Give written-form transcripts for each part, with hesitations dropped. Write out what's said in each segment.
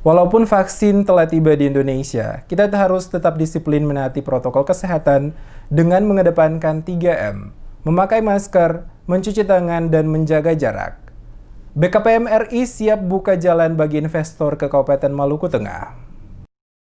Walaupun vaksin telah tiba di Indonesia, kita harus tetap disiplin menaati protokol kesehatan dengan mengedepankan 3M, memakai masker, mencuci tangan, dan menjaga jarak. BKPM RI siap buka jalan bagi investor ke Kabupaten Maluku Tengah.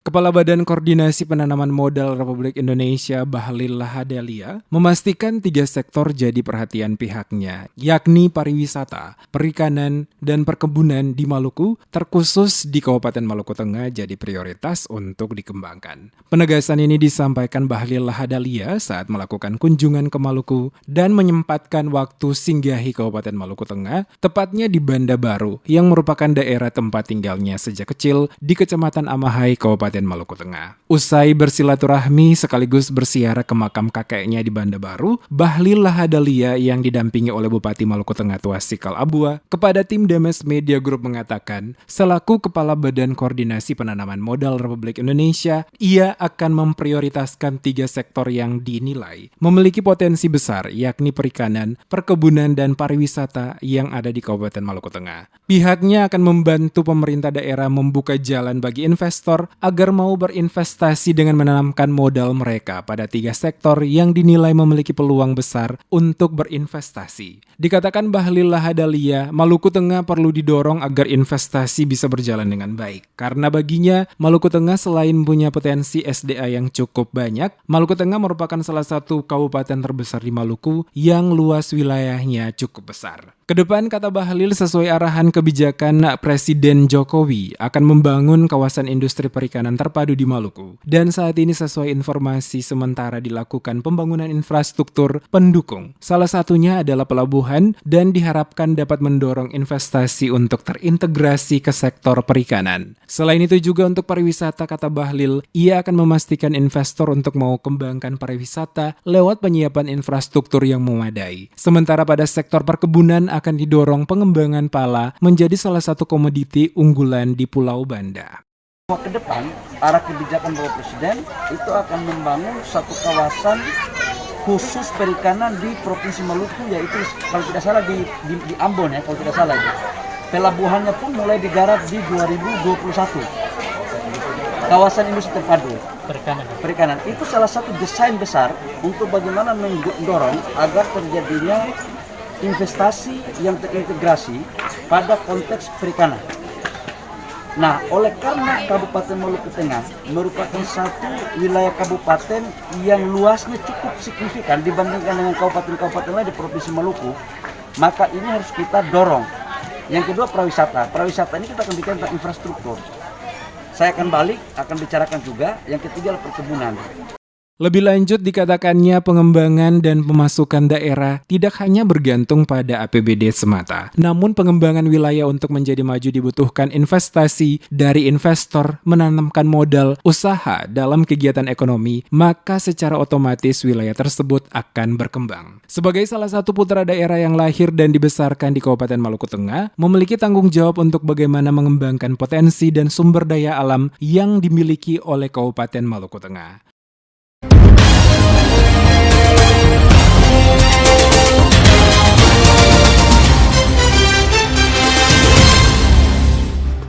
Kepala Badan Koordinasi Penanaman Modal Republik Indonesia Bahlil Lahadalia memastikan 3 sektor jadi perhatian pihaknya, yakni pariwisata, perikanan, dan perkebunan di Maluku, terkhusus di Kabupaten Maluku Tengah jadi prioritas untuk dikembangkan. Penegasan ini disampaikan Bahlil Lahadalia saat melakukan kunjungan ke Maluku dan menyempatkan waktu singgahi Kabupaten Maluku Tengah, tepatnya di Banda Baru, yang merupakan daerah tempat tinggalnya sejak kecil di Kecamatan Amahai, Kabupaten Maluku Tengah. Usai bersilaturahmi sekaligus bersiara ke makam kakeknya di Banda Baru, Bahlil Lahadalia yang didampingi oleh Bupati Maluku Tengah Tuasikal Abua kepada tim Demes Media Group mengatakan, selaku Kepala Badan Koordinasi Penanaman Modal Republik Indonesia, ia akan memprioritaskan 3 sektor yang dinilai memiliki potensi besar, yakni perikanan, perkebunan, dan pariwisata yang ada di Kabupaten Maluku Tengah. Pihaknya akan membantu pemerintah daerah membuka jalan bagi investor agar mau berinvestasi dengan menanamkan modal mereka pada 3 sektor yang dinilai memiliki peluang besar untuk berinvestasi. Dikatakan Bahlil Lahadalia, Maluku Tengah perlu didorong agar investasi bisa berjalan dengan baik. Karena baginya, Maluku Tengah selain punya potensi SDA yang cukup banyak, Maluku Tengah merupakan salah satu kabupaten terbesar di Maluku yang luas wilayahnya cukup besar. Kedepan, kata Bahlil, sesuai arahan kebijakan Presiden Jokowi akan membangun kawasan industri perikanan terpadu di Maluku. Dan saat ini sesuai informasi sementara dilakukan pembangunan infrastruktur pendukung. Salah satunya adalah pelabuhan dan diharapkan dapat mendorong investasi untuk terintegrasi ke sektor perikanan. Selain itu juga untuk pariwisata, kata Bahlil, ia akan memastikan investor untuk mau kembangkan pariwisata lewat penyiapan infrastruktur yang memadai. Sementara pada sektor perkebunan akan didorong pengembangan pala menjadi salah satu komoditi unggulan di Pulau Banda. Ke depan, arah kebijakan Bapak Presiden itu akan membangun satu kawasan khusus perikanan di Provinsi Maluku, yaitu kalau tidak salah di Ambon ya, kalau tidak salah ya. Pelabuhannya pun mulai digarap di 2021. Kawasan industri terpadu perikanan itu salah satu desain besar untuk bagaimana mendorong agar terjadinya investasi yang terintegrasi pada konteks perikanan. Nah, oleh karena Kabupaten Maluku Tengah merupakan satu wilayah kabupaten yang luasnya cukup signifikan dibandingkan dengan kabupaten-kabupaten lain di Provinsi Maluku, maka ini harus kita dorong. Yang kedua, pariwisata. Pariwisata ini kita akan bikin tentang infrastruktur. Saya akan balik, akan bicarakan juga. Yang ketiga adalah perkebunan. Lebih lanjut dikatakannya pengembangan dan pemasukan daerah tidak hanya bergantung pada APBD semata. Namun pengembangan wilayah untuk menjadi maju dibutuhkan investasi dari investor menanamkan modal usaha dalam kegiatan ekonomi, maka secara otomatis wilayah tersebut akan berkembang. Sebagai salah satu putra daerah yang lahir dan dibesarkan di Kabupaten Maluku Tengah, memiliki tanggung jawab untuk bagaimana mengembangkan potensi dan sumber daya alam yang dimiliki oleh Kabupaten Maluku Tengah.